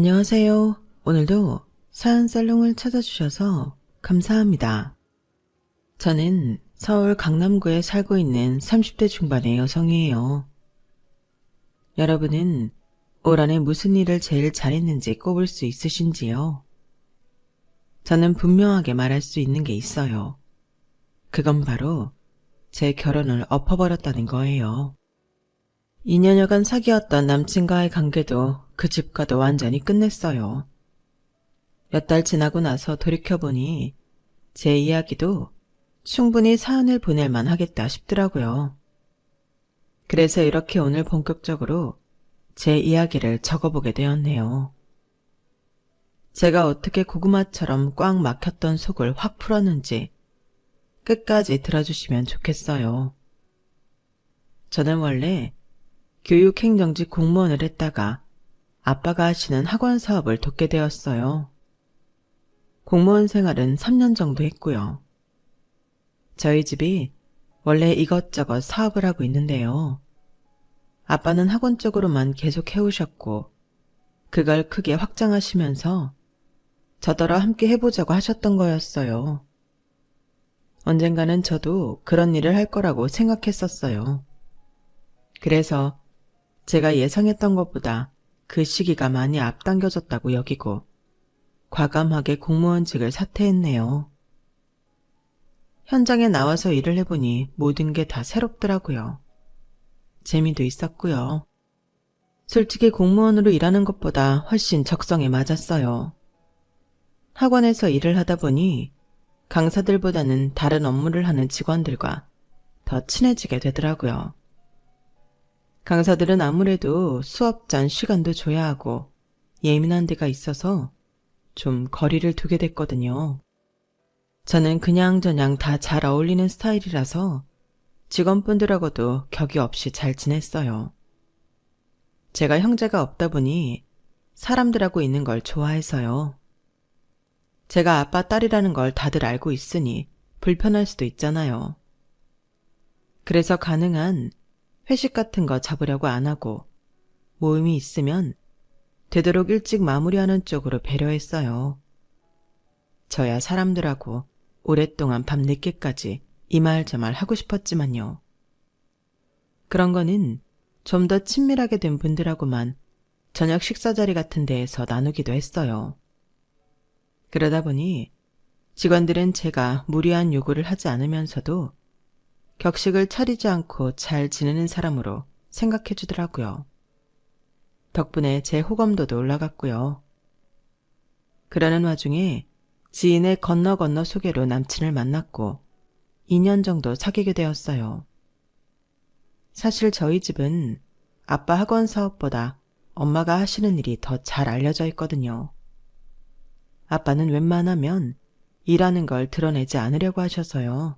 안녕하세요. 오늘도 사연살롱을 찾아주셔서 감사합니다. 저는 서울 강남구에 살고 있는 30대 중반의 여성이에요. 여러분은 올 한해 무슨 일을 제일 잘했는지 꼽을 수 있으신지요? 저는 분명하게 말할 수 있는 게 있어요. 그건 바로 제 결혼을 엎어버렸다는 거예요. 2년여간 사귀었던 남친과의 관계도 그 집과도 완전히 끝냈어요. 몇 달 지나고 나서 돌이켜보니 제 이야기도 충분히 사연을 보낼만 하겠다 싶더라고요. 그래서 이렇게 오늘 본격적으로 제 이야기를 적어보게 되었네요. 제가 어떻게 고구마처럼 꽉 막혔던 속을 확 풀었는지 끝까지 들어주시면 좋겠어요. 저는 원래 교육행정직 공무원을 했다가 아빠가 하시는 학원 사업을 돕게 되었어요. 공무원 생활은 3년 정도 했고요. 저희 집이 원래 이것저것 사업을 하고 있는데요. 아빠는 학원 쪽으로만 계속 해오셨고 그걸 크게 확장하시면서 저더러 함께 해보자고 하셨던 거였어요. 언젠가는 저도 그런 일을 할 거라고 생각했었어요. 그래서 제가 예상했던 것보다 그 시기가 많이 앞당겨졌다고 여기고 과감하게 공무원직을 사퇴했네요. 현장에 나와서 일을 해보니 모든 게 다 새롭더라고요. 재미도 있었고요. 솔직히 공무원으로 일하는 것보다 훨씬 적성에 맞았어요. 학원에서 일을 하다 보니 강사들보다는 다른 업무를 하는 직원들과 더 친해지게 되더라고요. 강사들은 아무래도 수업 전 시간도 줘야 하고 예민한 데가 있어서 좀 거리를 두게 됐거든요. 저는 그냥저냥 다 잘 어울리는 스타일이라서 직원분들하고도 격이 없이 잘 지냈어요. 제가 형제가 없다 보니 사람들하고 있는 걸 좋아해서요. 제가 아빠 딸이라는 걸 다들 알고 있으니 불편할 수도 있잖아요. 그래서 가능한 회식 같은 거 잡으려고 안 하고 모임이 있으면 되도록 일찍 마무리하는 쪽으로 배려했어요. 저야 사람들하고 오랫동안 밤늦게까지 이 말 저 말 하고 싶었지만요. 그런 거는 좀 더 친밀하게 된 분들하고만 저녁 식사 자리 같은 데에서 나누기도 했어요. 그러다 보니 직원들은 제가 무리한 요구를 하지 않으면서도 격식을 차리지 않고 잘 지내는 사람으로 생각해 주더라고요. 덕분에 제 호감도도 올라갔고요. 그러는 와중에 지인의 건너 소개로 남친을 만났고 2년 정도 사귀게 되었어요. 사실 저희 집은 아빠 학원 사업보다 엄마가 하시는 일이 더 잘 알려져 있거든요. 아빠는 웬만하면 일하는 걸 드러내지 않으려고 하셔서요.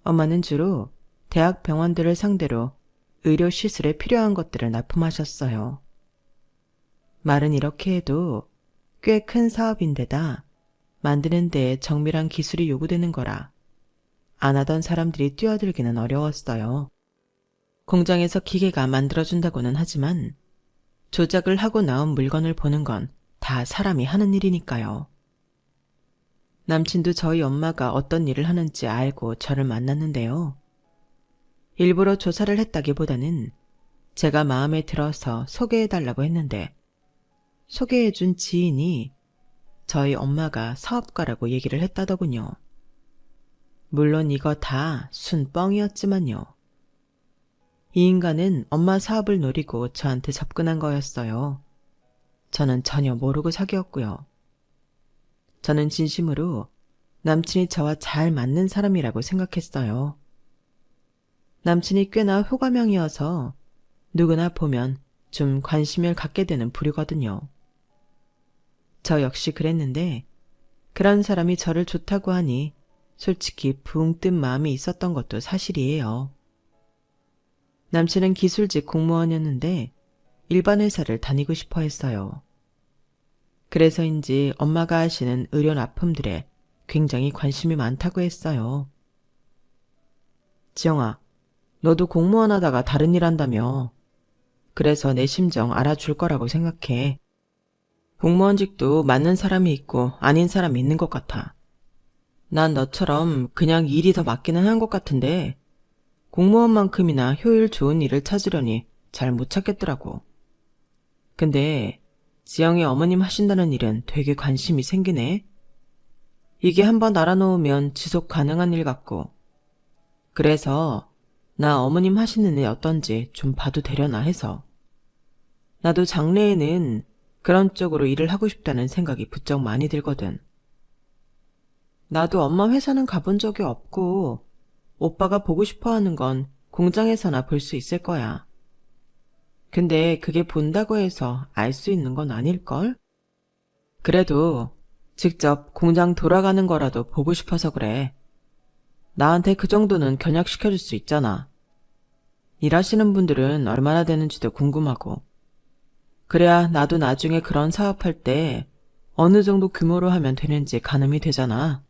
엄마는 주로 대학 병원들을 상대로 의료 시술에 필요한 것들을 납품하셨어요. 말은 이렇게 해도 꽤 큰 사업인데다 만드는 데에 정밀한 기술이 요구되는 거라 안 하던 사람들이 뛰어들기는 어려웠어요. 공장에서 기계가 만들어준다고는 하지만 조작을 하고 나온 물건을 보는 건 다 사람이 하는 일이니까요. 남친도 저희 엄마가 어떤 일을 하는지 알고 저를 만났는데요. 일부러 조사를 했다기보다는 제가 마음에 들어서 소개해달라고 했는데 소개해준 지인이 저희 엄마가 사업가라고 얘기를 했다더군요. 물론 이거 다 순뻥이었지만요. 이 인간은 엄마 사업을 노리고 저한테 접근한 거였어요. 저는 전혀 모르고 사귀었고요. 저는 진심으로 남친이 저와 잘 맞는 사람이라고 생각했어요. 남친이 꽤나 호감형이어서 누구나 보면 좀 관심을 갖게 되는 부류거든요. 저 역시 그랬는데 그런 사람이 저를 좋다고 하니 솔직히 붕 뜬 마음이 있었던 것도 사실이에요. 남친은 기술직 공무원이었는데 일반 회사를 다니고 싶어 했어요. 그래서인지 엄마가 하시는 의료 납품들에 굉장히 관심이 많다고 했어요. 지영아, 너도 공무원 하다가 다른 일 한다며. 그래서 내 심정 알아줄 거라고 생각해. 공무원직도 맞는 사람이 있고 아닌 사람이 있는 것 같아. 난 너처럼 그냥 일이 더 맞기는 한 것 같은데 공무원만큼이나 효율 좋은 일을 찾으려니 잘 못 찾겠더라고. 근데 지영이 어머님 하신다는 일은 되게 관심이 생기네. 이게 한번 알아놓으면 지속 가능한 일 같고. 그래서 나 어머님 하시는 일 어떤지 좀 봐도 되려나 해서. 나도 장래에는 그런 쪽으로 일을 하고 싶다는 생각이 부쩍 많이 들거든. 나도 엄마 회사는 가본 적이 없고 오빠가 보고 싶어 하는 건 공장에서나 볼 수 있을 거야. 근데 그게 본다고 해서 알 수 있는 건 아닐걸? 그래도 직접 공장 돌아가는 거라도 보고 싶어서 그래. 나한테 그 정도는 견학시켜줄 수 있잖아. 일하시는 분들은 얼마나 되는지도 궁금하고. 그래야 나도 나중에 그런 사업할 때 어느 정도 규모로 하면 되는지 가늠이 되잖아.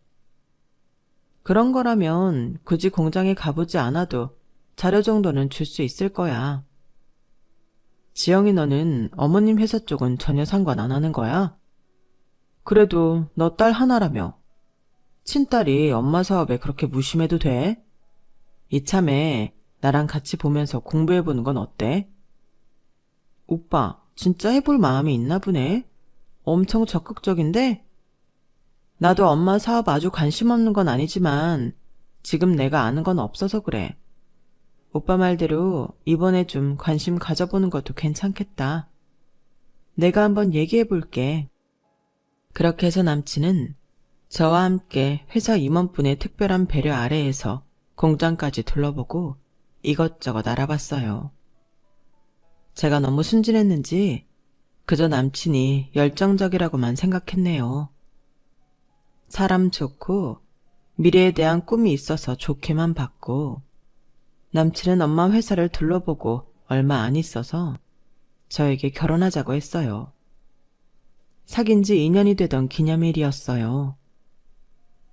그런 거라면 굳이 공장에 가보지 않아도 자료 정도는 줄 수 있을 거야. 지영이 너는 어머님 회사 쪽은 전혀 상관 안 하는 거야? 그래도 너 딸 하나라며. 친딸이 엄마 사업에 그렇게 무심해도 돼? 이참에 나랑 같이 보면서 공부해보는 건 어때? 오빠, 진짜 해볼 마음이 있나 보네. 엄청 적극적인데? 나도 엄마 사업 아주 관심 없는 건 아니지만 지금 내가 아는 건 없어서 그래. 오빠 말대로 이번에 좀 관심 가져보는 것도 괜찮겠다. 내가 한번 얘기해볼게. 그렇게 해서 남친은 저와 함께 회사 임원분의 특별한 배려 아래에서 공장까지 둘러보고 이것저것 알아봤어요. 제가 너무 순진했는지 그저 남친이 열정적이라고만 생각했네요. 사람 좋고 미래에 대한 꿈이 있어서 좋게만 봤고 남친은 엄마 회사를 둘러보고 얼마 안 있어서 저에게 결혼하자고 했어요. 사귄 지 2년이 되던 기념일이었어요.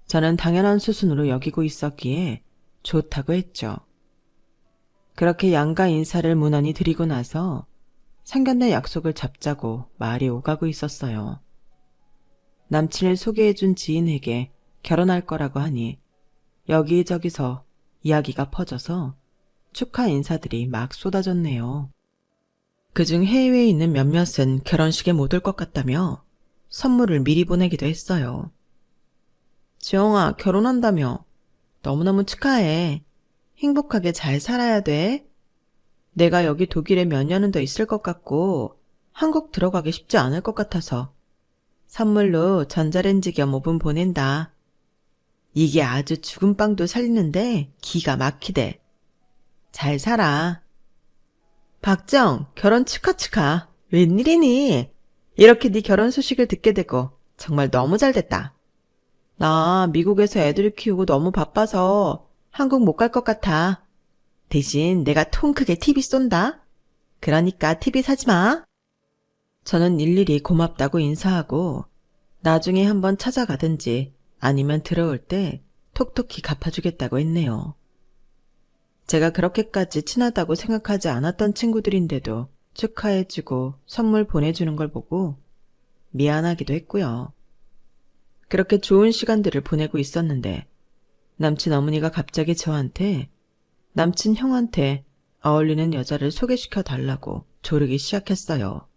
저는 당연한 수순으로 여기고 있었기에 좋다고 했죠. 그렇게 양가 인사를 무난히 드리고 나서 상견례 약속을 잡자고 말이 오가고 있었어요. 남친을 소개해준 지인에게 결혼할 거라고 하니 여기저기서 이야기가 퍼져서 축하 인사들이 막 쏟아졌네요. 그중 해외에 있는 몇몇은 결혼식에 못 올 것 같다며 선물을 미리 보내기도 했어요. 지영아, 결혼한다며. 너무너무 축하해. 행복하게 잘 살아야 돼. 내가 여기 독일에 몇 년은 더 있을 것 같고 한국 들어가기 쉽지 않을 것 같아서 선물로 전자레인지 겸 오븐 보낸다. 이게 아주 죽은 빵도 살리는데 기가 막히대. 잘 살아. 박정, 결혼 축하. 웬일이니? 이렇게 네 결혼 소식을 듣게 되고 정말 너무 잘 됐다. 나 미국에서 애들 키우고 너무 바빠서 한국 못 갈 것 같아. 대신 내가 통 크게 TV 쏜다. 그러니까 TV 사지 마. 저는 일일이 고맙다고 인사하고 나중에 한번 찾아가든지 아니면 들어올 때 톡톡히 갚아주겠다고 했네요. 제가 그렇게까지 친하다고 생각하지 않았던 친구들인데도 축하해주고 선물 보내주는 걸 보고 미안하기도 했고요. 그렇게 좋은 시간들을 보내고 있었는데 남친 어머니가 갑자기 저한테 남친 형한테 어울리는 여자를 소개시켜 달라고 조르기 시작했어요.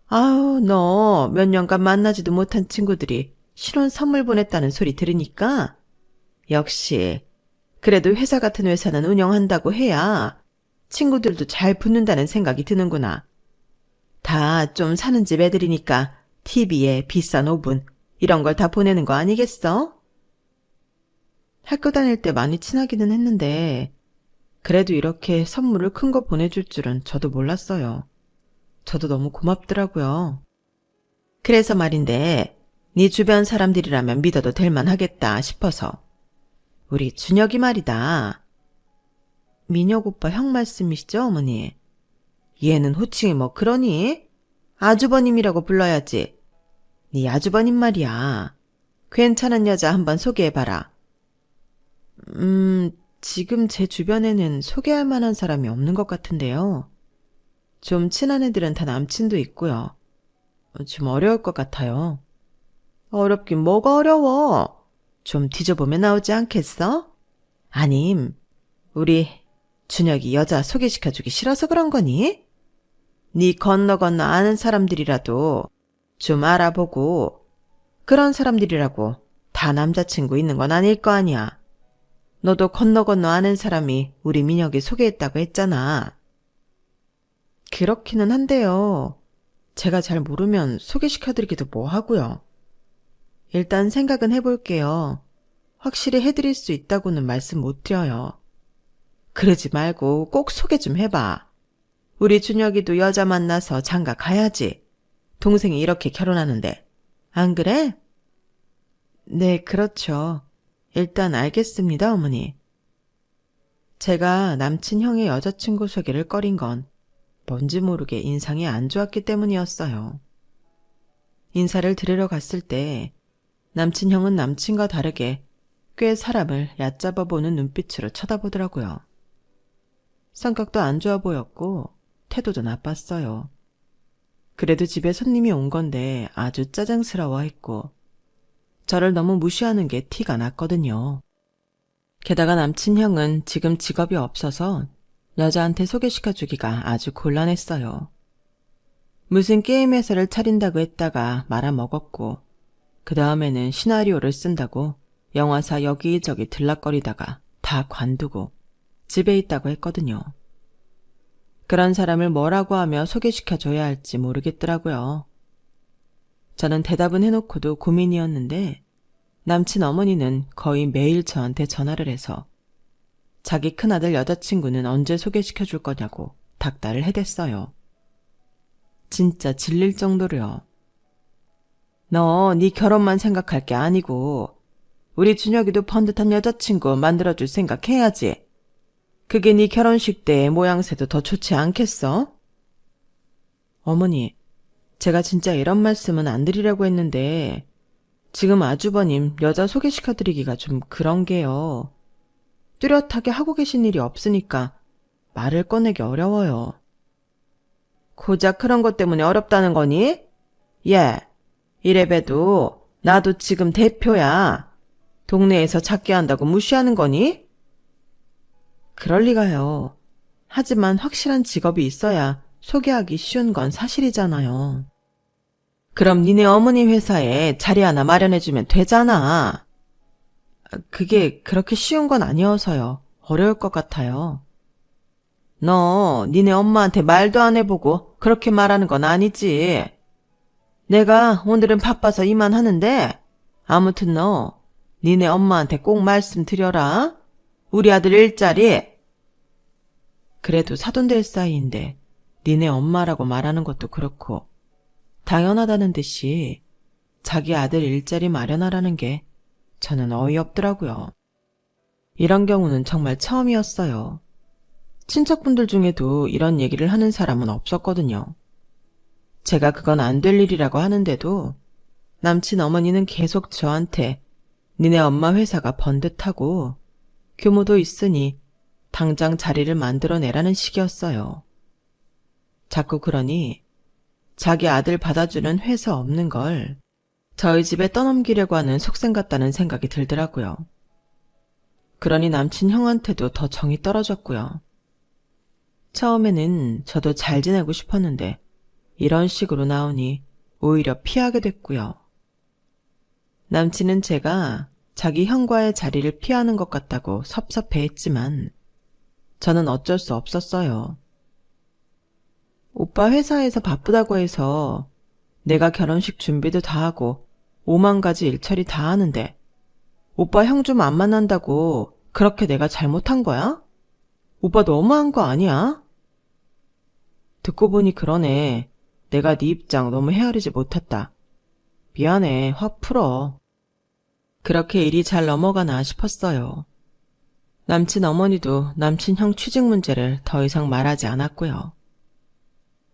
아우, 너 몇 년간 만나지도 못한 친구들이 신혼 선물 보냈다는 소리 들으니까 역시 그래도 회사 같은 회사는 운영한다고 해야 친구들도 잘 붙는다는 생각이 드는구나. 다 좀 사는 집 애들이니까 TV에 비싼 오븐 이런 걸 다 보내는 거 아니겠어? 학교 다닐 때 많이 친하기는 했는데 그래도 이렇게 선물을 큰 거 보내줄 줄은 저도 몰랐어요. 저도 너무 고맙더라고요. 그래서 말인데 네 주변 사람들이라면 믿어도 될 만하겠다 싶어서. 우리 준혁이 말이다. 민혁 오빠 형 말씀이시죠, 어머니? 얘는 호칭이 뭐 그러니? 아주버님이라고 불러야지. 네 아주버님 말이야. 괜찮은 여자 한번 소개해봐라. 지금 제 주변에는 소개할 만한 사람이 없는 것 같은데요. 좀 친한 애들은 다 남친도 있고요. 좀 어려울 것 같아요. 어렵긴 뭐가 어려워. 좀 뒤져보면 나오지 않겠어? 아님, 우리 준혁이 여자 소개시켜주기 싫어서 그런 거니? 네 건너 건너 아는 사람들이라도 좀 알아보고 그런 사람들이라고 다 남자친구 있는 건 아닐 거 아니야. 너도 건너 건너 아는 사람이 우리 민혁이 소개했다고 했잖아. 그렇기는 한데요. 제가 잘 모르면 소개시켜드리기도 뭐 하고요. 일단 생각은 해볼게요. 확실히 해드릴 수 있다고는 말씀 못 드려요. 그러지 말고 꼭 소개 좀 해봐. 우리 준혁이도 여자 만나서 장가 가야지. 동생이 이렇게 결혼하는데. 안 그래? 네, 그렇죠. 일단 알겠습니다, 어머니. 제가 남친 형의 여자친구 소개를 꺼린 건 뭔지 모르게 인상이 안 좋았기 때문이었어요. 인사를 드리러 갔을 때 남친 형은 남친과 다르게 꽤 사람을 얕잡아 보는 눈빛으로 쳐다보더라고요. 성격도 안 좋아 보였고 태도도 나빴어요. 그래도 집에 손님이 온 건데 아주 짜증스러워했고 저를 너무 무시하는 게 티가 났거든요. 게다가 남친 형은 지금 직업이 없어서 여자한테 소개시켜주기가 아주 곤란했어요. 무슨 게임 회사를 차린다고 했다가 말아먹었고 그 다음에는 시나리오를 쓴다고 영화사 여기저기 들락거리다가 다 관두고 집에 있다고 했거든요. 그런 사람을 뭐라고 하며 소개시켜줘야 할지 모르겠더라고요. 저는 대답은 해놓고도 고민이었는데 남친 어머니는 거의 매일 저한테 전화를 해서 자기 큰아들 여자친구는 언제 소개시켜줄 거냐고 닥달을 해댔어요. 진짜 질릴 정도로요. 너 네 결혼만 생각할 게 아니고 우리 준혁이도 번듯한 여자친구 만들어줄 생각해야지. 그게 네 결혼식 때 모양새도 더 좋지 않겠어? 어머니, 제가 진짜 이런 말씀은 안 드리려고 했는데 지금 아주버님 여자 소개시켜드리기가 좀 그런 게요. 뚜렷하게 하고 계신 일이 없으니까 말을 꺼내기 어려워요. 고작 그런 것 때문에 어렵다는 거니? 예, 이래봬도 나도 지금 대표야. 동네에서 찾게 한다고 무시하는 거니? 그럴 리가요. 하지만 확실한 직업이 있어야 소개하기 쉬운 건 사실이잖아요. 그럼 니네 어머니 회사에 자리 하나 마련해주면 되잖아. 그게 그렇게 쉬운 건 아니어서요. 어려울 것 같아요. 너 니네 엄마한테 말도 안 해보고 그렇게 말하는 건 아니지. 내가 오늘은 바빠서 이만하는데 아무튼 너 니네 엄마한테 꼭 말씀드려라. 우리 아들 일자리. 그래도 사돈될 사이인데 니네 엄마라고 말하는 것도 그렇고 당연하다는 듯이 자기 아들 일자리 마련하라는 게 저는 어이없더라고요. 이런 경우는 정말 처음이었어요. 친척분들 중에도 이런 얘기를 하는 사람은 없었거든요. 제가 그건 안 될 일이라고 하는데도 남친 어머니는 계속 저한테 니네 엄마 회사가 번듯하고 규모도 있으니 당장 자리를 만들어내라는 식이었어요. 자꾸 그러니 자기 아들 받아주는 회사 없는 걸 저희 집에 떠넘기려고 하는 속셈 같다는 생각이 들더라고요. 그러니 남친 형한테도 더 정이 떨어졌고요. 처음에는 저도 잘 지내고 싶었는데 이런 식으로 나오니 오히려 피하게 됐고요. 남친은 제가 자기 형과의 자리를 피하는 것 같다고 섭섭해했지만 저는 어쩔 수 없었어요. 오빠 회사에서 바쁘다고 해서 내가 결혼식 준비도 다 하고 5만 가지 일처리 다 하는데 오빠 형 좀 안 만난다고 그렇게 내가 잘못한 거야? 오빠 너무한 거 아니야? 듣고 보니 그러네. 내가 네 입장 너무 헤아리지 못했다. 미안해. 확 풀어. 그렇게 일이 잘 넘어가나 싶었어요. 남친 어머니도 남친 형 취직 문제를 더 이상 말하지 않았고요.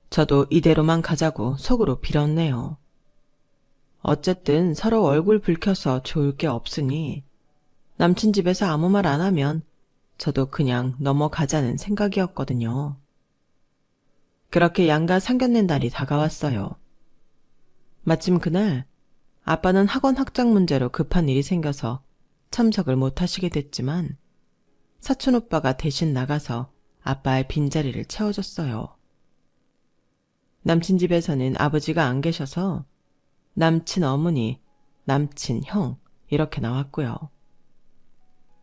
저도 이대로만 가자고 속으로 빌었네요. 어쨌든 서로 얼굴 붉혀서 좋을 게 없으니 남친 집에서 아무 말 안 하면 저도 그냥 넘어가자는 생각이었거든요. 그렇게 양가 상견례 날이 다가왔어요. 마침 그날 아빠는 학원 학장 문제로 급한 일이 생겨서 참석을 못 하시게 됐지만 사촌 오빠가 대신 나가서 아빠의 빈자리를 채워줬어요. 남친 집에서는 아버지가 안 계셔서 남친 어머니, 남친 형 이렇게 나왔고요.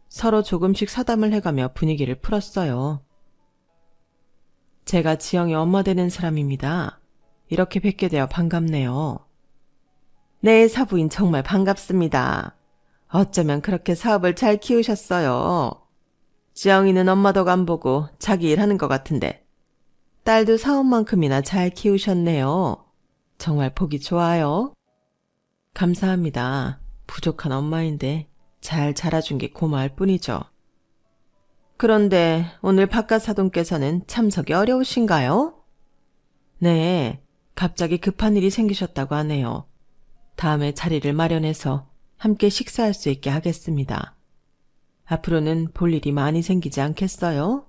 서로 조금씩 사담을 해가며 분위기를 풀었어요. 제가 지영이 엄마 되는 사람입니다. 이렇게 뵙게 되어 반갑네요. 네, 사부인 정말 반갑습니다. 어쩌면 그렇게 사업을 잘 키우셨어요. 지영이는 엄마도 안 보고 자기 일하는 것 같은데 딸도 사업만큼이나 잘 키우셨네요. 정말 보기 좋아요. 감사합니다. 부족한 엄마인데 잘 자라준 게 고마울 뿐이죠. 그런데 오늘 바깥 사돈께서는 참석이 어려우신가요? 네, 갑자기 급한 일이 생기셨다고 하네요. 다음에 자리를 마련해서 함께 식사할 수 있게 하겠습니다. 앞으로는 볼 일이 많이 생기지 않겠어요?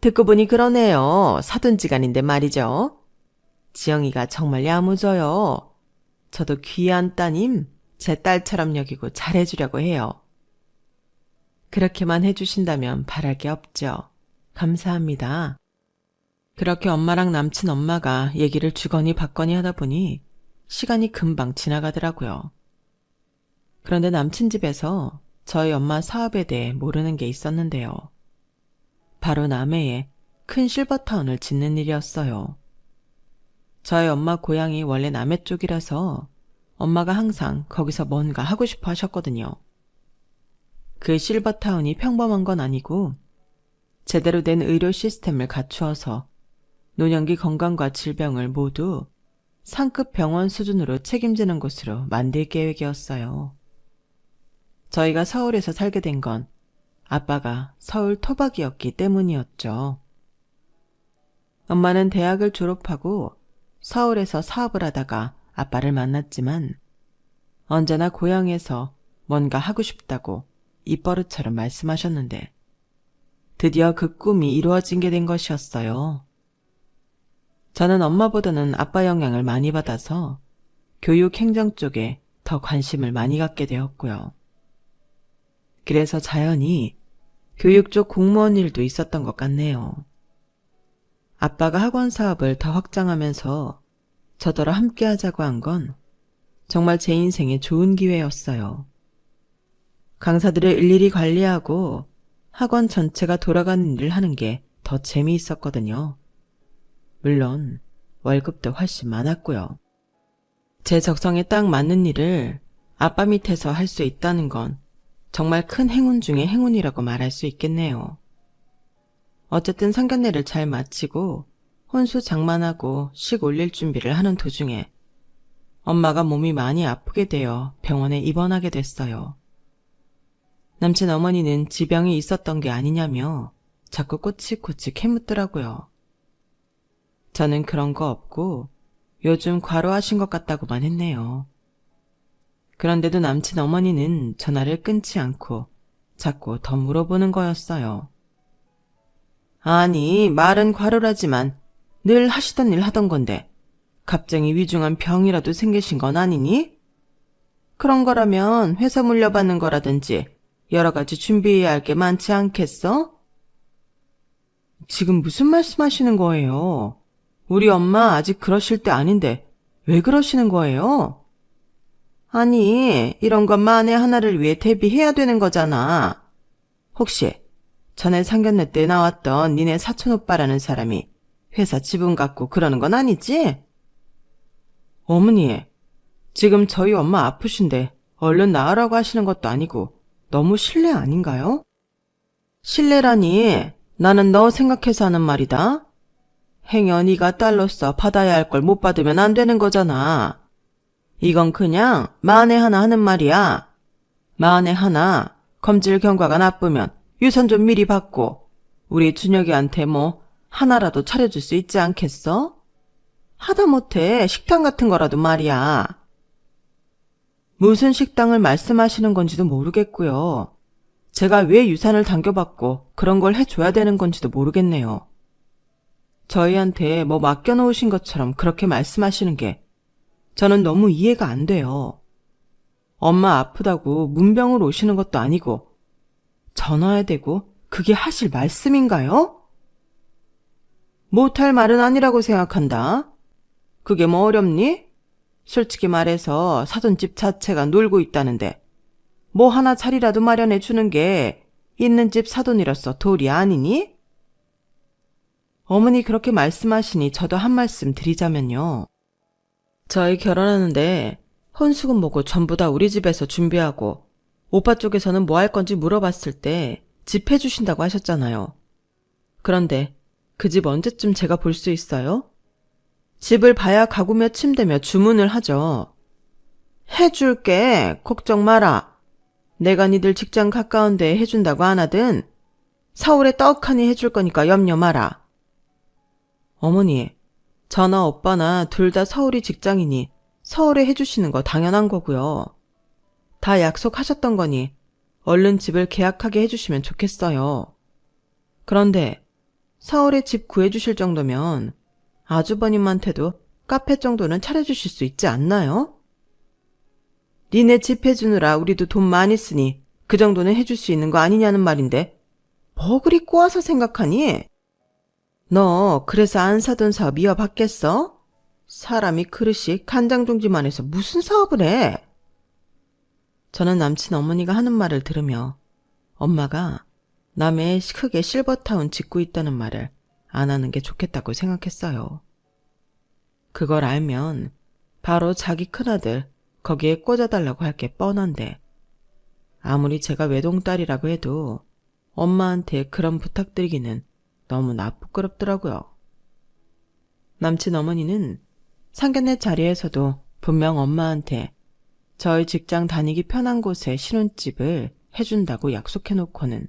듣고 보니 그러네요. 사돈지간인데 말이죠. 지영이가 정말 야무져요. 저도 귀한 따님, 제 딸처럼 여기고 잘해주려고 해요. 그렇게만 해주신다면 바랄 게 없죠. 감사합니다. 그렇게 엄마랑 남친 엄마가 얘기를 주거니 받거니 하다 보니 시간이 금방 지나가더라고요. 그런데 남친 집에서 저희 엄마 사업에 대해 모르는 게 있었는데요. 바로 남해에 큰 실버타운을 짓는 일이었어요. 저희 엄마 고향이 원래 남해 쪽이라서 엄마가 항상 거기서 뭔가 하고 싶어 하셨거든요. 그 실버타운이 평범한 건 아니고 제대로 된 의료 시스템을 갖추어서 노년기 건강과 질병을 모두 상급 병원 수준으로 책임지는 곳으로 만들 계획이었어요. 저희가 서울에서 살게 된 건 아빠가 서울 토박이었기 때문이었죠. 엄마는 대학을 졸업하고 서울에서 사업을 하다가 아빠를 만났지만 언제나 고향에서 뭔가 하고 싶다고 입버릇처럼 말씀하셨는데 드디어 그 꿈이 이루어진 게 된 것이었어요. 저는 엄마보다는 아빠 영향을 많이 받아서 교육 행정 쪽에 더 관심을 많이 갖게 되었고요. 그래서 자연히 교육 쪽 공무원 일도 있었던 것 같네요. 아빠가 학원 사업을 더 확장하면서 저더러 함께 하자고 한 건 정말 제 인생의 좋은 기회였어요. 강사들을 일일이 관리하고 학원 전체가 돌아가는 일을 하는 게 더 재미있었거든요. 물론 월급도 훨씬 많았고요. 제 적성에 딱 맞는 일을 아빠 밑에서 할 수 있다는 건 정말 큰 행운 중의 행운이라고 말할 수 있겠네요. 어쨌든 상견례를 잘 마치고 혼수 장만하고 식 올릴 준비를 하는 도중에 엄마가 몸이 많이 아프게 되어 병원에 입원하게 됐어요. 남친 어머니는 지병이 있었던 게 아니냐며 자꾸 꼬치꼬치 캐묻더라고요. 저는 그런 거 없고 요즘 과로하신 것 같다고만 했네요. 그런데도 남친 어머니는 전화를 끊지 않고 자꾸 더 물어보는 거였어요. 아니, 말은 과로라지만 늘 하시던 일 하던 건데 갑자기 위중한 병이라도 생기신 건 아니니? 그런 거라면 회사 물려받는 거라든지 여러 가지 준비해야 할 게 많지 않겠어? 지금 무슨 말씀하시는 거예요? 우리 엄마 아직 그러실 때 아닌데 왜 그러시는 거예요? 아니, 이런 건 만에 하나를 위해 대비해야 되는 거잖아. 혹시 전에 상견례 때 나왔던 니네 사촌오빠라는 사람이 회사 지분 갖고 그러는 건 아니지? 어머니, 지금 저희 엄마 아프신데 얼른 나으라고 하시는 것도 아니고 너무 실례 아닌가요? 실례라니, 나는 너 생각해서 하는 말이다. 행여 네가 딸로서 받아야 할 걸 못 받으면 안 되는 거잖아. 이건 그냥 만에 하나 하는 말이야. 만에 하나 검질 경과가 나쁘면 유산 좀 미리 받고 우리 준혁이한테 뭐 하나라도 차려줄 수 있지 않겠어? 하다못해 식당 같은 거라도 말이야. 무슨 식당을 말씀하시는 건지도 모르겠고요. 제가 왜 유산을 당겨받고 그런 걸 해줘야 되는 건지도 모르겠네요. 저희한테 뭐 맡겨놓으신 것처럼 그렇게 말씀하시는 게 저는 너무 이해가 안 돼요. 엄마 아프다고 문병을 오시는 것도 아니고 전화해야 되고 그게 하실 말씀인가요? 못할 말은 아니라고 생각한다. 그게 뭐 어렵니? 솔직히 말해서 사돈 집 자체가 놀고 있다는데 뭐 하나 자리라도 마련해 주는 게 있는 집 사돈이로서 도리 아니니? 어머니 그렇게 말씀하시니 저도 한 말씀 드리자면요. 저희 결혼하는데 혼수금 뭐고 전부 다 우리 집에서 준비하고 오빠 쪽에서는 뭐 할 건지 물어봤을 때 집 해주신다고 하셨잖아요. 그런데 그 집 언제쯤 제가 볼 수 있어요? 집을 봐야 가구며 침대며 주문을 하죠. 해줄게. 걱정 마라. 내가 니들 직장 가까운데 해준다고 안 하든 서울에 떡하니 해줄 거니까 염려 마라. 어머니, 저나 오빠나 둘 다 서울이 직장이니 서울에 해주시는 거 당연한 거고요. 다 약속하셨던 거니 얼른 집을 계약하게 해주시면 좋겠어요. 그런데 서울에 집 구해주실 정도면 아주버님한테도 카페 정도는 차려주실 수 있지 않나요? 니네 집 해주느라 우리도 돈 많이 쓰니 그 정도는 해줄 수 있는 거 아니냐는 말인데 뭐 그리 꼬아서 생각하니? 너 그래서 안 사던 사업 이어받겠어? 사람이 그릇이 간장종지만 해서 무슨 사업을 해? 저는 남친 어머니가 하는 말을 들으며 엄마가 남의 크게 실버타운 짓고 있다는 말을 안 하는 게 좋겠다고 생각했어요. 그걸 알면 바로 자기 큰아들 거기에 꽂아달라고 할 게 뻔한데 아무리 제가 외동딸이라고 해도 엄마한테 그런 부탁드리기는 너무나 부끄럽더라고요. 남친 어머니는 상견례 자리에서도 분명 엄마한테 저희 직장 다니기 편한 곳에 신혼집을 해준다고 약속해놓고는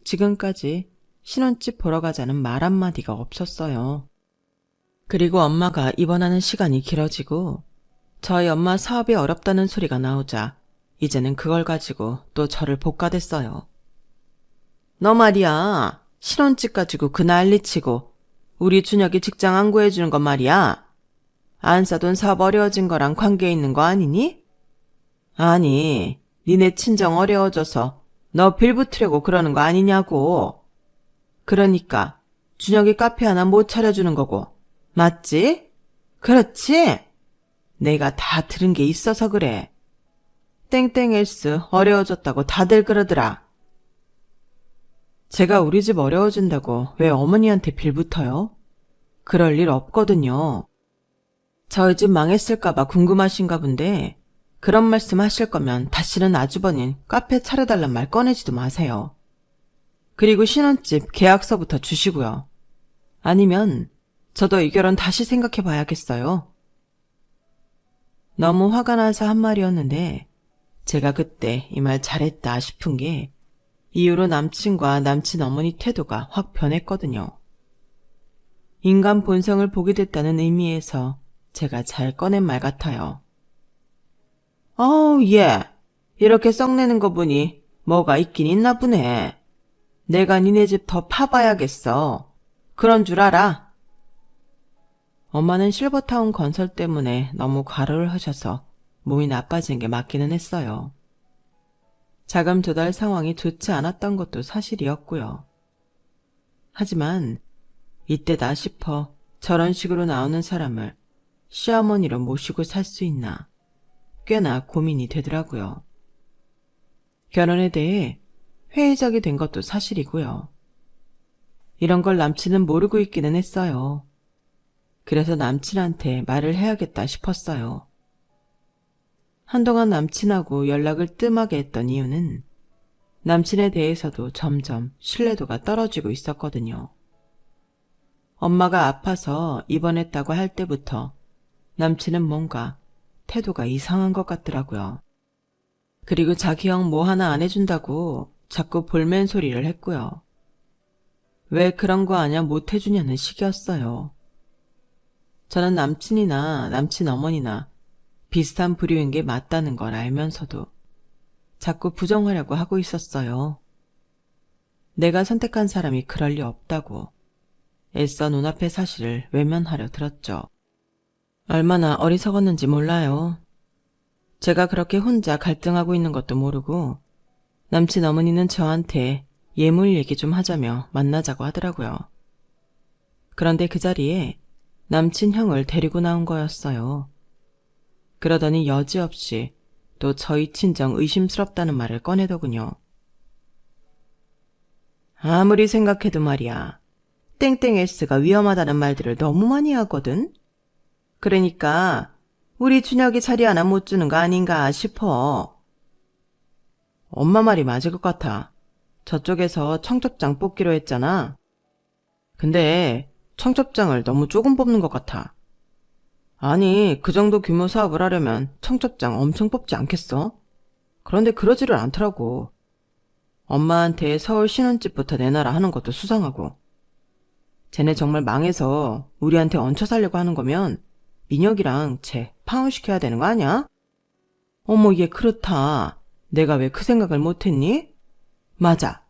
지금까지 신혼집 보러 가자는 말 한마디가 없었어요. 그리고 엄마가 입원하는 시간이 길어지고 저희 엄마 사업이 어렵다는 소리가 나오자 이제는 그걸 가지고 또 저를 볶아댔어요. 너 말이야. 신혼집 가지고 그 난리치고 우리 준혁이 직장 안 구해주는 건 말이야. 안 사돈 사업 어려워진 거랑 관계 있는 거 아니니? 아니, 니네 친정 어려워져서 너 빌붙으려고 그러는 거 아니냐고. 그러니까 준혁이 카페 하나 못 차려주는 거고. 맞지? 그렇지? 내가 다 들은 게 있어서 그래. 땡땡헬스 어려워졌다고 다들 그러더라. 제가 우리 집 어려워진다고 왜 어머니한테 빌붙어요? 그럴 일 없거든요. 저희 집 망했을까봐 궁금하신가 본데 그런 말씀 하실 거면 다시는 아주버님 카페 차려달란 말 꺼내지도 마세요. 그리고 신혼집 계약서부터 주시고요. 아니면 저도 이 결혼 다시 생각해 봐야겠어요. 너무 화가 나서 한 말이었는데 제가 그때 이 말 잘했다 싶은 게 이후로 남친과 남친 어머니 태도가 확 변했거든요. 인간 본성을 보게 됐다는 의미에서 제가 잘 꺼낸 말 같아요. 얘. 이렇게 썩내는 거 보니 뭐가 있긴 있나 보네. 내가 니네 집 더 파봐야겠어. 그런 줄 알아? 엄마는 실버타운 건설 때문에 너무 과로를 하셔서 몸이 나빠진 게 맞기는 했어요. 자금 조달 상황이 좋지 않았던 것도 사실이었고요. 하지만 이때다 싶어 저런 식으로 나오는 사람을 시어머니로 모시고 살 수 있나 꽤나 고민이 되더라고요. 결혼에 대해 회의적이 된 것도 사실이고요. 이런 걸 남친은 모르고 있기는 했어요. 그래서 남친한테 말을 해야겠다 싶었어요. 한동안 남친하고 연락을 뜸하게 했던 이유는 남친에 대해서도 점점 신뢰도가 떨어지고 있었거든요. 엄마가 아파서 입원했다고 할 때부터 남친은 뭔가 태도가 이상한 것 같더라고요. 그리고 자기 형 뭐 하나 안 해준다고 자꾸 볼멘 소리를 했고요. 왜 그런 거 아냐 못 해주냐는 식이었어요. 저는 남친이나 남친 어머니나 비슷한 부류인 게 맞다는 걸 알면서도 자꾸 부정하려고 하고 있었어요. 내가 선택한 사람이 그럴 리 없다고 애써 눈앞의 사실을 외면하려 들었죠. 얼마나 어리석었는지 몰라요. 제가 그렇게 혼자 갈등하고 있는 것도 모르고 남친 어머니는 저한테 예물 얘기 좀 하자며 만나자고 하더라고요. 그런데 그 자리에 남친 형을 데리고 나온 거였어요. 그러더니 여지없이 또 저희 친정 의심스럽다는 말을 꺼내더군요. 아무리 생각해도 말이야. 땡땡S가 위험하다는 말들을 너무 많이 하거든? 그러니까 우리 준혁이 자리 하나 못 주는 거 아닌가 싶어. 엄마 말이 맞을 것 같아. 저쪽에서 청첩장 뽑기로 했잖아. 근데 청첩장을 너무 조금 뽑는 것 같아. 아니, 그 정도 규모 사업을 하려면 청첩장 엄청 뽑지 않겠어? 그런데 그러지를 않더라고. 엄마한테 서울 신혼집부터 내놔라 하는 것도 수상하고. 쟤네 정말 망해서 우리한테 얹혀 살려고 하는 거면 민혁이랑 쟤 파혼시켜야 되는 거 아니야? 어머, 얘 그렇다. 내가 왜 그 생각을 못했니? 맞아.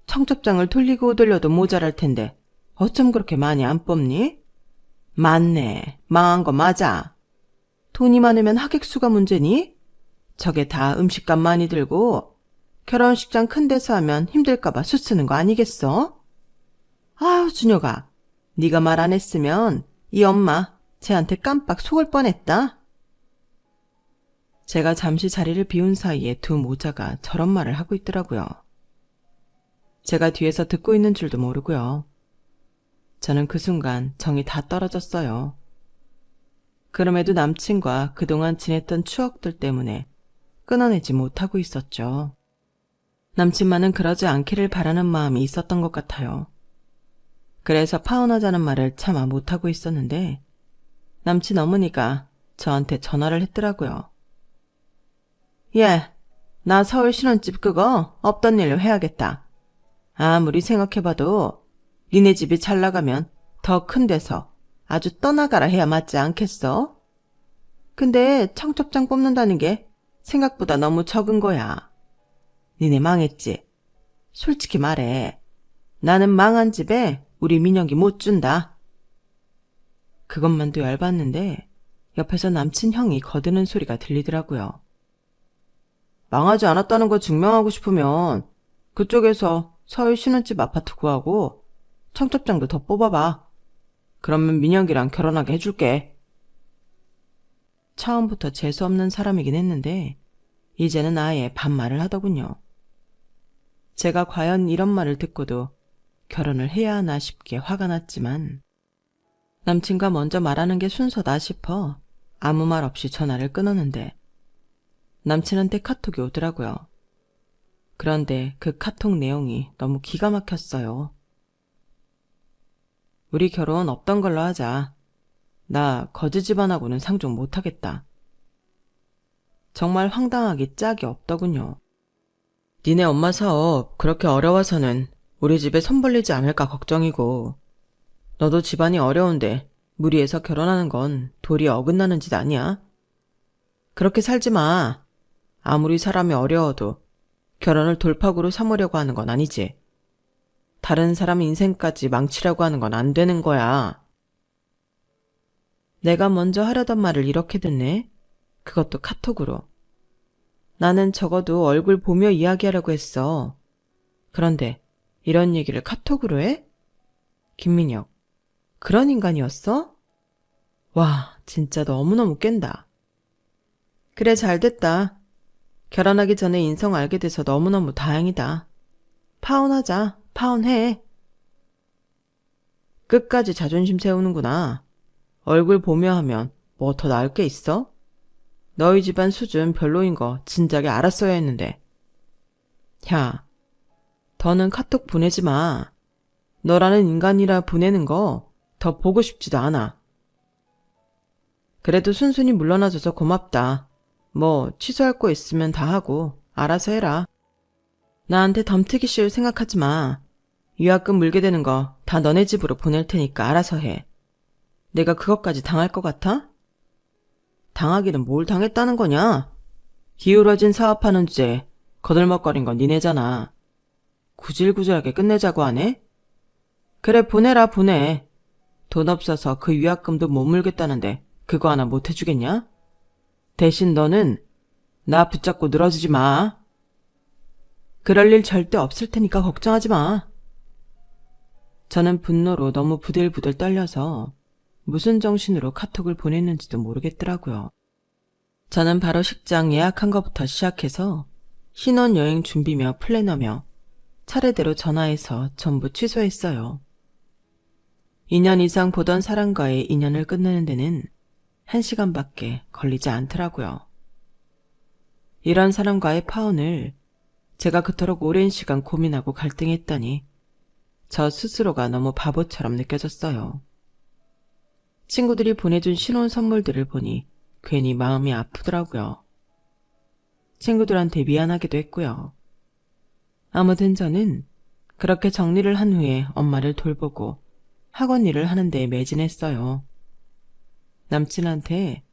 청첩장을 돌리고 돌려도 모자랄 텐데 어쩜 그렇게 많이 안 뽑니? 맞네. 망한 거 맞아. 돈이 많으면 하객수가 문제니? 저게 다 음식값 많이 들고 결혼식장 큰 데서 하면 힘들까봐 수 쓰는 거 아니겠어? 아유, 준혁아. 네가 말 안 했으면 이 엄마 쟤한테 깜빡 속을 뻔했다. 제가 잠시 자리를 비운 사이에 두 모자가 저런 말을 하고 있더라고요. 제가 뒤에서 듣고 있는 줄도 모르고요. 저는 그 순간 정이 다 떨어졌어요. 그럼에도 남친과 그동안 지냈던 추억들 때문에 끊어내지 못하고 있었죠. 남친만은 그러지 않기를 바라는 마음이 있었던 것 같아요. 그래서 파혼하자는 말을 차마 못하고 있었는데 남친 어머니가 저한테 전화를 했더라고요. 예, 나 서울 신혼집 그거 없던 일로 해야겠다. 아무리 생각해봐도 니네 집이 잘 나가면 더 큰 데서 아주 떠나가라 해야 맞지 않겠어? 근데 청첩장 뽑는다는 게 생각보다 너무 적은 거야. 니네 망했지? 솔직히 말해. 나는 망한 집에 우리 민혁이 못 준다. 그것만도 열받는데 옆에서 남친 형이 거드는 소리가 들리더라고요. 망하지 않았다는 거 증명하고 싶으면 그쪽에서 서울 신혼집 아파트 구하고 청첩장도 더 뽑아봐. 그러면 민혁이랑 결혼하게 해줄게. 처음부터 재수없는 사람이긴 했는데 이제는 아예 반말을 하더군요. 제가 과연 이런 말을 듣고도 결혼을 해야 하나 싶게 화가 났지만 남친과 먼저 말하는 게 순서다 싶어 아무 말 없이 전화를 끊었는데 남친한테 카톡이 오더라고요. 그런데 그 카톡 내용이 너무 기가 막혔어요. 우리 결혼 없던 걸로 하자. 나 거지 집안하고는 상종 못하겠다. 정말 황당하기 짝이 없더군요. 니네 엄마 사업 그렇게 어려워서는 우리 집에 손 벌리지 않을까 걱정이고 너도 집안이 어려운데 무리해서 결혼하는 건 도리 어긋나는 짓 아니야? 그렇게 살지 마. 아무리 사람이 어려워도 결혼을 돌파구로 삼으려고 하는 건 아니지. 다른 사람 인생까지 망치려고 하는 건 안 되는 거야. 내가 먼저 하려던 말을 이렇게 듣네. 그것도 카톡으로. 나는 적어도 얼굴 보며 이야기하려고 했어. 그런데 이런 얘기를 카톡으로 해? 김민혁, 그런 인간이었어? 와, 진짜 너무너무 깬다. 그래, 잘됐다. 결혼하기 전에 인성 알게 돼서 너무너무 다행이다. 파혼하자. 파혼해. 끝까지 자존심 세우는구나. 얼굴 보며 하면 뭐 더 나을 게 있어? 너희 집안 수준 별로인 거 진작에 알았어야 했는데. 야, 더는 카톡 보내지 마. 너라는 인간이라 보내는 거 더 보고 싶지도 않아. 그래도 순순히 물러나줘서 고맙다. 뭐 취소할 거 있으면 다 하고 알아서 해라. 나한테 덤트기 씌울 생각하지 마. 유학금 물게 되는 거 다 너네 집으로 보낼 테니까 알아서 해. 내가 그것까지 당할 것 같아? 당하기는 뭘 당했다는 거냐? 기울어진 사업하는 주제에 거들먹거린 건 니네잖아. 구질구질하게 끝내자고 하네? 그래, 보내라, 보내. 돈 없어서 그 유학금도 못 물겠다는데 그거 하나 못 해주겠냐? 대신 너는 나 붙잡고 늘어지지 마. 그럴 일 절대 없을 테니까 걱정하지 마. 저는 분노로 너무 부들부들 떨려서 무슨 정신으로 카톡을 보냈는지도 모르겠더라고요. 저는 바로 식장 예약한 것부터 시작해서 신혼여행 준비며 플래너며 차례대로 전화해서 전부 취소했어요. 2년 이상 보던 사람과의 인연을 끝내는 데는 1시간밖에 걸리지 않더라고요. 이런 사람과의 파혼을 제가 그토록 오랜 시간 고민하고 갈등했다니 저 스스로가 너무 바보처럼 느껴졌어요. 친구들이 보내준 신혼 선물들을 보니 괜히 마음이 아프더라고요. 친구들한테 미안하기도 했고요. 아무튼 저는 그렇게 정리를 한 후에 엄마를 돌보고 학원 일을 하는 데 매진했어요. 남친한테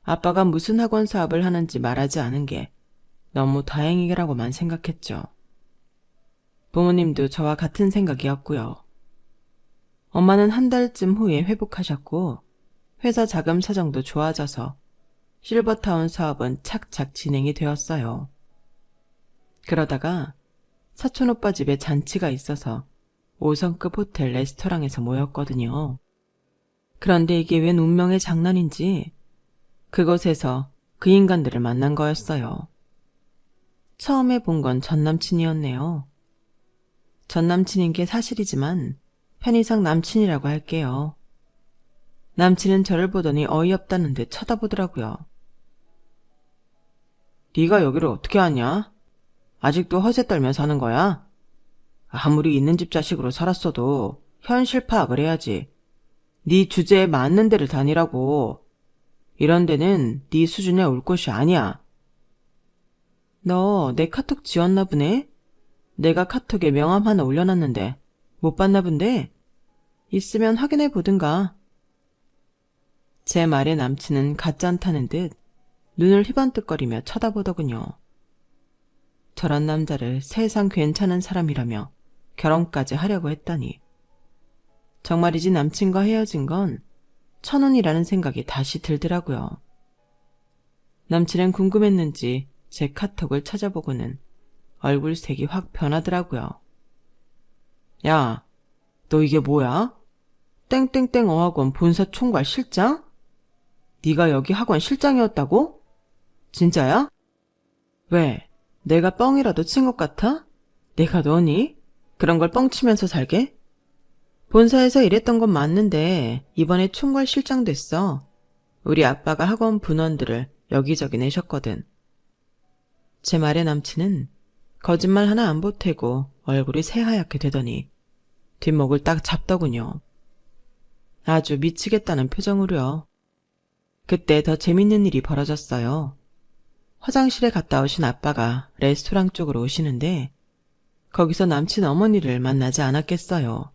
아빠가 무슨 학원 사업을 하는지 말하지 않은 게 너무 다행이라고만 생각했죠. 부모님도 저와 같은 생각이었고요. 엄마는 한 달쯤 후에 회복하셨고 회사 자금 사정도 좋아져서 실버타운 사업은 착착 진행이 되었어요. 그러다가 사촌오빠 집에 잔치가 있어서 5성급 호텔 레스토랑에서 모였거든요. 그런데 이게 웬 운명의 장난인지 그곳에서 그 인간들을 만난 거였어요. 처음에 본 건 전남친이었네요. 전남친인 게 사실이지만 편의상 남친이라고 할게요. 남친은 저를 보더니 어이없다는 듯 쳐다보더라고요. 네가 여기를 어떻게 아냐? 아직도 허세 떨며 사는 거야? 아무리 있는 집 자식으로 살았어도 현실 파악을 해야지. 네 주제에 맞는 데를 다니라고. 이런 데는 네 수준에 올 곳이 아니야. 너 내 카톡 지웠나 보네? 내가 카톡에 명함 하나 올려놨는데 못 봤나 본데? 있으면 확인해 보든가. 제 말에 남친은 가짠타는 듯 눈을 희번뜩거리며 쳐다보더군요. 저런 남자를 세상 괜찮은 사람이라며 결혼까지 하려고 했다니. 정말이지 남친과 헤어진 건 천운이라는 생각이 다시 들더라고요. 남친은 궁금했는지 제 카톡을 찾아보고는 얼굴색이 확 변하더라고요. 야, 너 이게 뭐야? 땡땡땡 어학원 본사 총괄 실장? 네가 여기 학원 실장이었다고? 진짜야? 왜? 내가 뻥이라도 친 것 같아? 내가 너니? 그런 걸 뻥치면서 살게? 본사에서 일했던 건 맞는데 이번에 총괄 실장 됐어. 우리 아빠가 학원 분원들을 여기저기 내셨거든. 제 말에 남친은 거짓말 하나 안 보태고 얼굴이 새하얗게 되더니 뒷목을 딱 잡더군요. 아주 미치겠다는 표정으로요. 그때 더 재밌는 일이 벌어졌어요. 화장실에 갔다 오신 아빠가 레스토랑 쪽으로 오시는데 거기서 남친 어머니를 만나지 않았겠어요.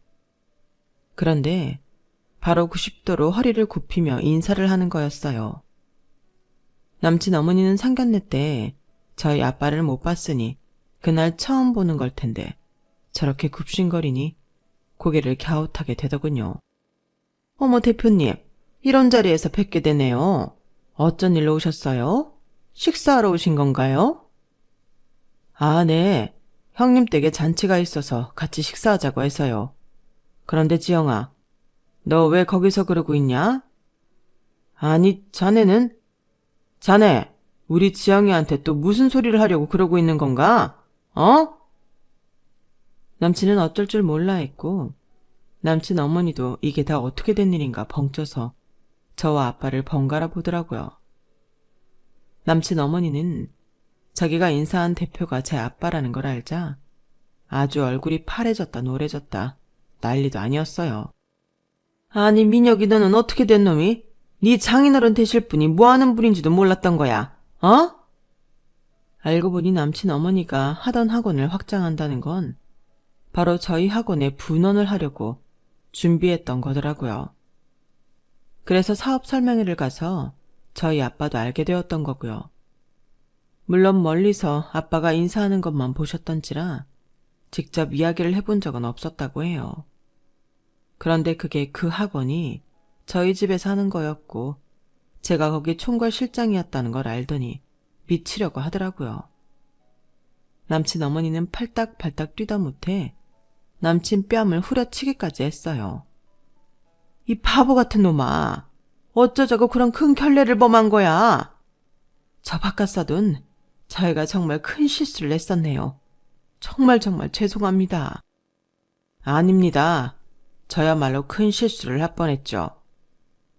그런데 바로 90도로 허리를 굽히며 인사를 하는 거였어요. 남친 어머니는 상견례 때 저희 아빠를 못 봤으니 그날 처음 보는 걸 텐데 저렇게 굽신거리니 고개를 갸웃하게 되더군요. 어머 대표님, 이런 자리에서 뵙게 되네요. 어쩐 일로 오셨어요? 식사하러 오신 건가요? 아, 네. 형님 댁에 잔치가 있어서 같이 식사하자고 해서요. 그런데 지영아, 너 왜 거기서 그러고 있냐? 아니, 자네는? 자네, 우리 지영이한테 또 무슨 소리를 하려고 그러고 있는 건가? 어? 남친은 어쩔 줄 몰라 했고 남친 어머니도 이게 다 어떻게 된 일인가 벙쪄서 저와 아빠를 번갈아 보더라고요. 남친 어머니는 자기가 인사한 대표가 제 아빠라는 걸 알자 아주 얼굴이 파래졌다 노래졌다 난리도 아니었어요. 아니 민혁이 너는 어떻게 된 놈이? 네 장인어른 되실 분이 뭐하는 분인지도 몰랐던 거야. 어? 알고 보니 남친 어머니가 하던 학원을 확장한다는 건 바로 저희 학원에 분원을 하려고 준비했던 거더라고요. 그래서 사업 설명회를 가서 저희 아빠도 알게 되었던 거고요. 물론 멀리서 아빠가 인사하는 것만 보셨던지라 직접 이야기를 해본 적은 없었다고 해요. 그런데 그게 그 학원이 저희 집에서 하는 거였고 제가 거기 총괄 실장이었다는 걸 알더니 미치려고 하더라고요. 남친 어머니는 팔딱팔딱 뛰다 못해 남친 뺨을 후려치기까지 했어요. 이 바보 같은 놈아, 어쩌자고 그런 큰 결례를 범한 거야. 저 바깥사돈, 저희가 정말 큰 실수를 했었네요. 정말 죄송합니다. 아닙니다. 저야말로 큰 실수를 할 뻔했죠.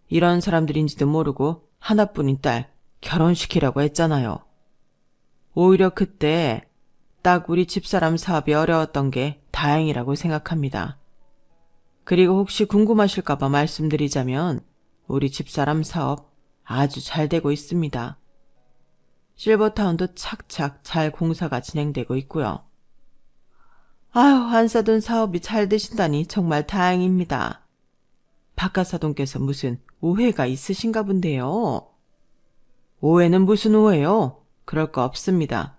이런 사람들인지도 모르고 하나뿐인 딸 결혼시키려고 했잖아요. 오히려 그때 딱 우리 집사람 사업이 어려웠던 게 다행이라고 생각합니다. 그리고 혹시 궁금하실까봐 말씀드리자면 우리 집사람 사업 아주 잘 되고 있습니다. 실버타운도 착착 잘 공사가 진행되고 있고요. 아유, 안사돈 사업이 잘 되신다니 정말 다행입니다. 박가사돈께서 무슨 오해가 있으신가 본데요. 오해는 무슨 오해요? 그럴 거 없습니다.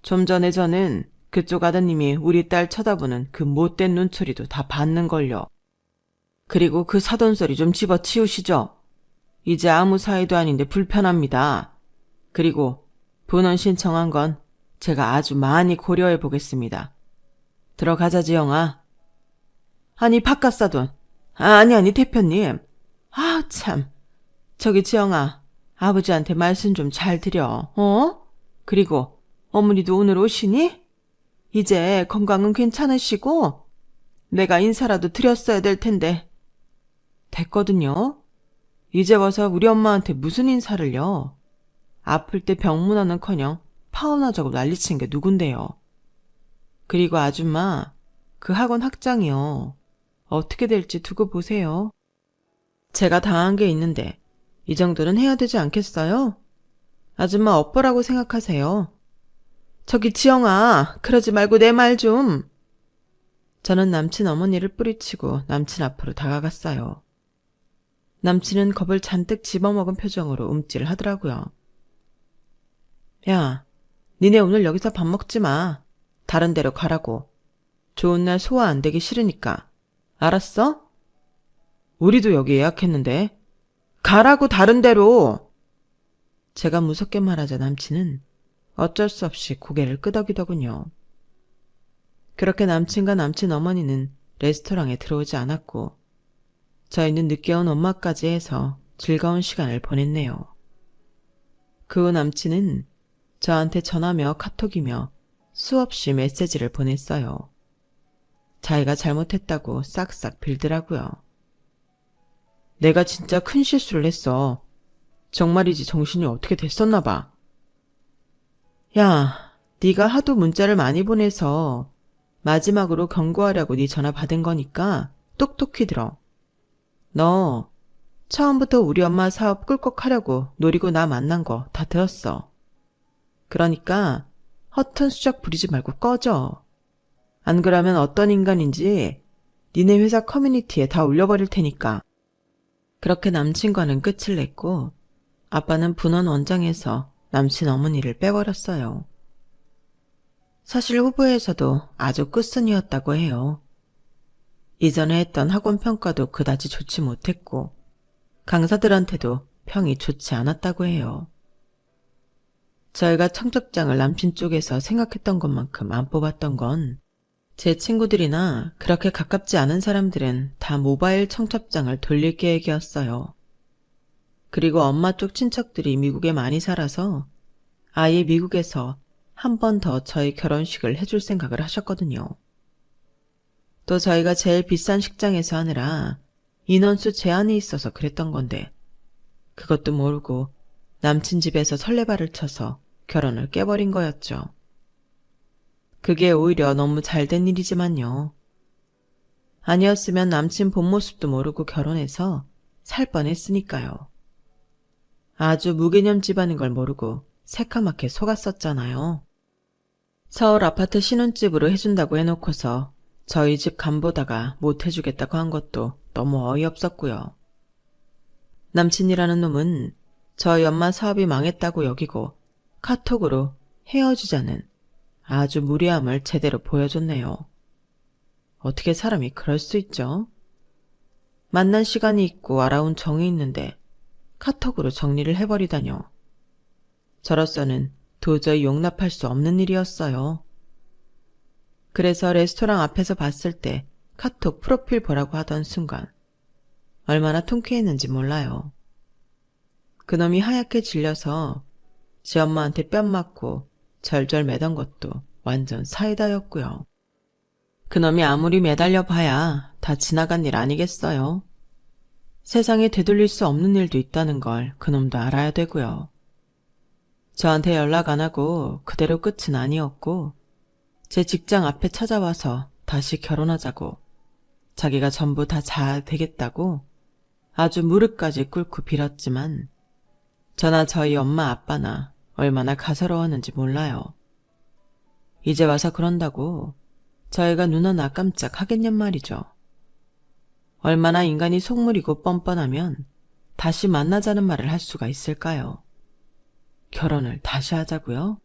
좀 전에 저는 그쪽 아드님이 우리 딸 쳐다보는 그 못된 눈초리도 다 봤는걸요. 그리고 그 사돈소리 좀 집어치우시죠. 이제 아무 사이도 아닌데 불편합니다. 그리고 본원 신청한 건 제가 아주 많이 고려해 보겠습니다. 들어가자, 지영아. 아니, 바깥사돈. 아니, 대표님. 아, 참. 저기 지영아, 아버지한테 말씀 좀 잘 드려. 그리고 어머니도 오늘 오시니? 이제 건강은 괜찮으시고 내가 인사라도 드렸어야 될 텐데. 됐거든요. 이제 와서 우리 엄마한테 무슨 인사를요. 아플 때 병문안은커녕 파혼하자고 난리친 게 누군데요. 그리고 아줌마, 그 학원 학장이요. 어떻게 될지 두고 보세요. 제가 당한 게 있는데 이 정도는 해야 되지 않겠어요? 아줌마 업보라고 생각하세요. 저기 지영아, 그러지 말고 내 말 좀. 저는 남친 어머니를 뿌리치고 남친 앞으로 다가갔어요. 남친은 겁을 잔뜩 집어먹은 표정으로 움찔을 하더라고요. 야, 니네 오늘 여기서 밥 먹지 마. 다른 데로 가라고. 좋은 날 소화 안 되기 싫으니까. 알았어? 우리도 여기 예약했는데. 가라고, 다른 데로. 제가 무섭게 말하자 남친은 어쩔 수 없이 고개를 끄덕이더군요. 그렇게 남친과 남친 어머니는 레스토랑에 들어오지 않았고 저희는 늦게 온 엄마까지 해서 즐거운 시간을 보냈네요. 그 후 남친은 저한테 전화며 카톡이며 수없이 메시지를 보냈어요. 자기가 잘못했다고 싹싹 빌더라고요. 내가 진짜 큰 실수를 했어. 정말이지 정신이 어떻게 됐었나 봐. 야, 네가 하도 문자를 많이 보내서 마지막으로 경고하려고 네 전화 받은 거니까 똑똑히 들어. 너 처음부터 우리 엄마 사업 꿀꺽하려고 노리고 나 만난 거 다 들었어. 그러니까 허튼 수작 부리지 말고 꺼져. 안 그러면 어떤 인간인지 니네 회사 커뮤니티에 다 올려버릴 테니까. 그렇게 남친과는 끝을 냈고 아빠는 분원 원장에서 남친 어머니를 빼버렸어요. 사실 후보에서도 아주 끝순이었다고 해요. 이전에 했던 학원 평가도 그다지 좋지 못했고 강사들한테도 평이 좋지 않았다고 해요. 저희가 청첩장을 남친 쪽에서 생각했던 것만큼 안 뽑았던 건 제 친구들이나 그렇게 가깝지 않은 사람들은 다 모바일 청첩장을 돌릴 계획이었어요. 그리고 엄마 쪽 친척들이 미국에 많이 살아서 아예 미국에서 한 번 더 저희 결혼식을 해줄 생각을 하셨거든요. 또 저희가 제일 비싼 식장에서 하느라 인원수 제한이 있어서 그랬던 건데 그것도 모르고 남친 집에서 설레발을 쳐서 결혼을 깨버린 거였죠. 그게 오히려 너무 잘된 일이지만요. 아니었으면 남친 본 모습도 모르고 결혼해서 살 뻔했으니까요. 아주 무개념 집안인 걸 모르고 새카맣게 속았었잖아요. 서울 아파트 신혼집으로 해준다고 해놓고서 저희 집 간보다가 못 해주겠다고 한 것도 너무 어이없었고요. 남친이라는 놈은 저희 엄마 사업이 망했다고 여기고 카톡으로 헤어지자는 아주 무례함을 제대로 보여줬네요. 어떻게 사람이 그럴 수 있죠? 만난 시간이 있고 알아온 정이 있는데 카톡으로 정리를 해버리다뇨. 저로서는 도저히 용납할 수 없는 일이었어요. 그래서 레스토랑 앞에서 봤을 때 카톡 프로필 보라고 하던 순간 얼마나 통쾌했는지 몰라요. 그놈이 하얗게 질려서 지 엄마한테 뺨 맞고 절절 매던 것도 완전 사이다였고요. 그놈이 아무리 매달려 봐야 다 지나간 일 아니겠어요. 세상에 되돌릴 수 없는 일도 있다는 걸 그놈도 알아야 되고요. 저한테 연락 안 하고 그대로 끝은 아니었고 제 직장 앞에 찾아와서 다시 결혼하자고 자기가 전부 다 잘 되겠다고 아주 무릎까지 꿇고 빌었지만 저나 저희 엄마 아빠나 얼마나 가서러웠는지 몰라요. 이제 와서 그런다고 저희가 눈 하나 깜짝 하겠냔 말이죠. 얼마나 인간이 속물이고 뻔뻔하면 다시 만나자는 말을 할 수가 있을까요? 결혼을 다시 하자고요?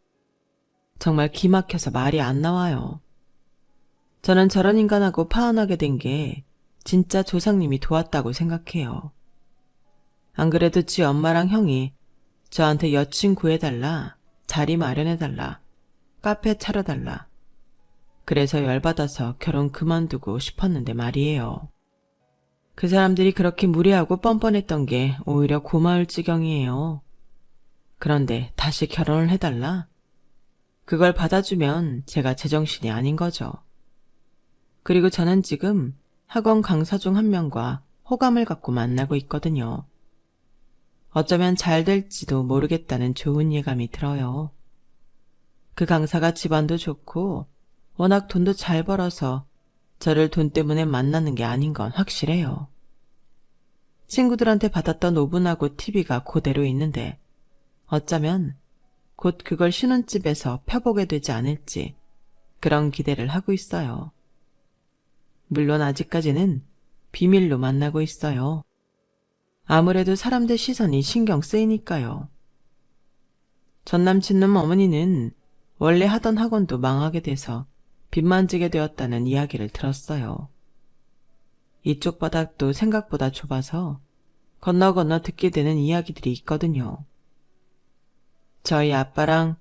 정말 기막혀서 말이 안 나와요. 저는 저런 인간하고 파혼하게 된 게 진짜 조상님이 도왔다고 생각해요. 안 그래도 지 엄마랑 형이 저한테 여친 구해달라, 자리 마련해달라, 카페 차려달라. 그래서 열받아서 결혼 그만두고 싶었는데 말이에요. 그 사람들이 그렇게 무례하고 뻔뻔했던 게 오히려 고마울 지경이에요. 그런데 다시 결혼을 해달라? 그걸 받아주면 제가 제정신이 아닌 거죠. 그리고 저는 지금 학원 강사 중 한 명과 호감을 갖고 만나고 있거든요. 어쩌면 잘 될지도 모르겠다는 좋은 예감이 들어요. 그 강사가 집안도 좋고 워낙 돈도 잘 벌어서 저를 돈 때문에 만나는 게 아닌 건 확실해요. 친구들한테 받았던 오븐하고 TV가 그대로 있는데 어쩌면 곧 그걸 신혼집에서 펴보게 되지 않을지 그런 기대를 하고 있어요. 물론 아직까지는 비밀로 만나고 있어요. 아무래도 사람들 시선이 신경 쓰이니까요. 전 남친놈 어머니는 원래 하던 학원도 망하게 돼서 빚만 지게 되었다는 이야기를 들었어요. 이쪽 바닥도 생각보다 좁아서 건너 듣게 되는 이야기들이 있거든요. 저희 아빠랑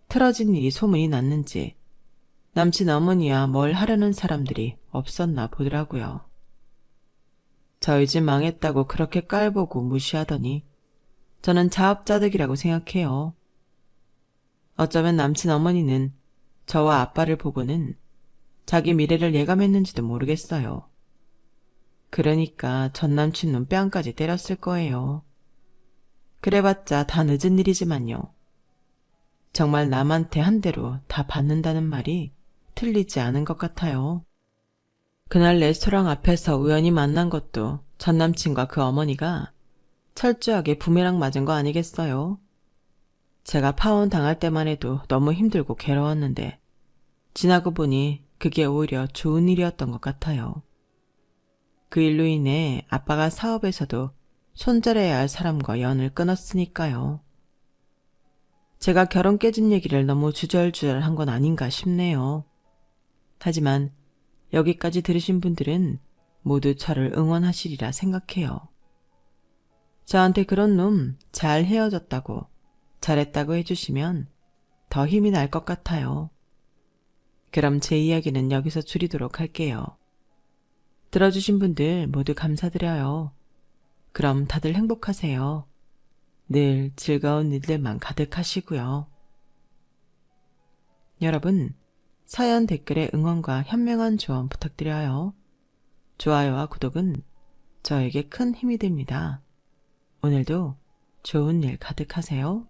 틀어진 일이 소문이 났는지 남친 어머니와 뭘 하려는 사람들이 없었나 보더라고요. 저희 집 망했다고 그렇게 깔보고 무시하더니 저는 자업자득이라고 생각해요. 어쩌면 남친 어머니는 저와 아빠를 보고는 자기 미래를 예감했는지도 모르겠어요. 그러니까 전 남친놈 뺨까지 때렸을 거예요. 그래봤자 다 늦은 일이지만요. 정말 남한테 한 대로 다 받는다는 말이 틀리지 않은 것 같아요. 그날 레스토랑 앞에서 우연히 만난 것도 전 남친과 그 어머니가 철저하게 부메랑 맞은 거 아니겠어요? 제가 파혼 당할 때만 해도 너무 힘들고 괴로웠는데 지나고 보니 그게 오히려 좋은 일이었던 것 같아요. 그 일로 인해 아빠가 사업에서도 손절해야 할 사람과 연을 끊었으니까요. 제가 결혼 깨진 얘기를 너무 주절주절 한 건 아닌가 싶네요. 하지만 여기까지 들으신 분들은 모두 저를 응원하시리라 생각해요. 저한테 그런 놈 잘 헤어졌다고, 잘했다고 해주시면 더 힘이 날 것 같아요. 그럼 제 이야기는 여기서 줄이도록 할게요. 들어주신 분들 모두 감사드려요. 그럼 다들 행복하세요. 늘 즐거운 일들만 가득하시고요. 여러분, 사연 댓글에 응원과 현명한 조언 부탁드려요. 좋아요와 구독은 저에게 큰 힘이 됩니다. 오늘도 좋은 일 가득하세요.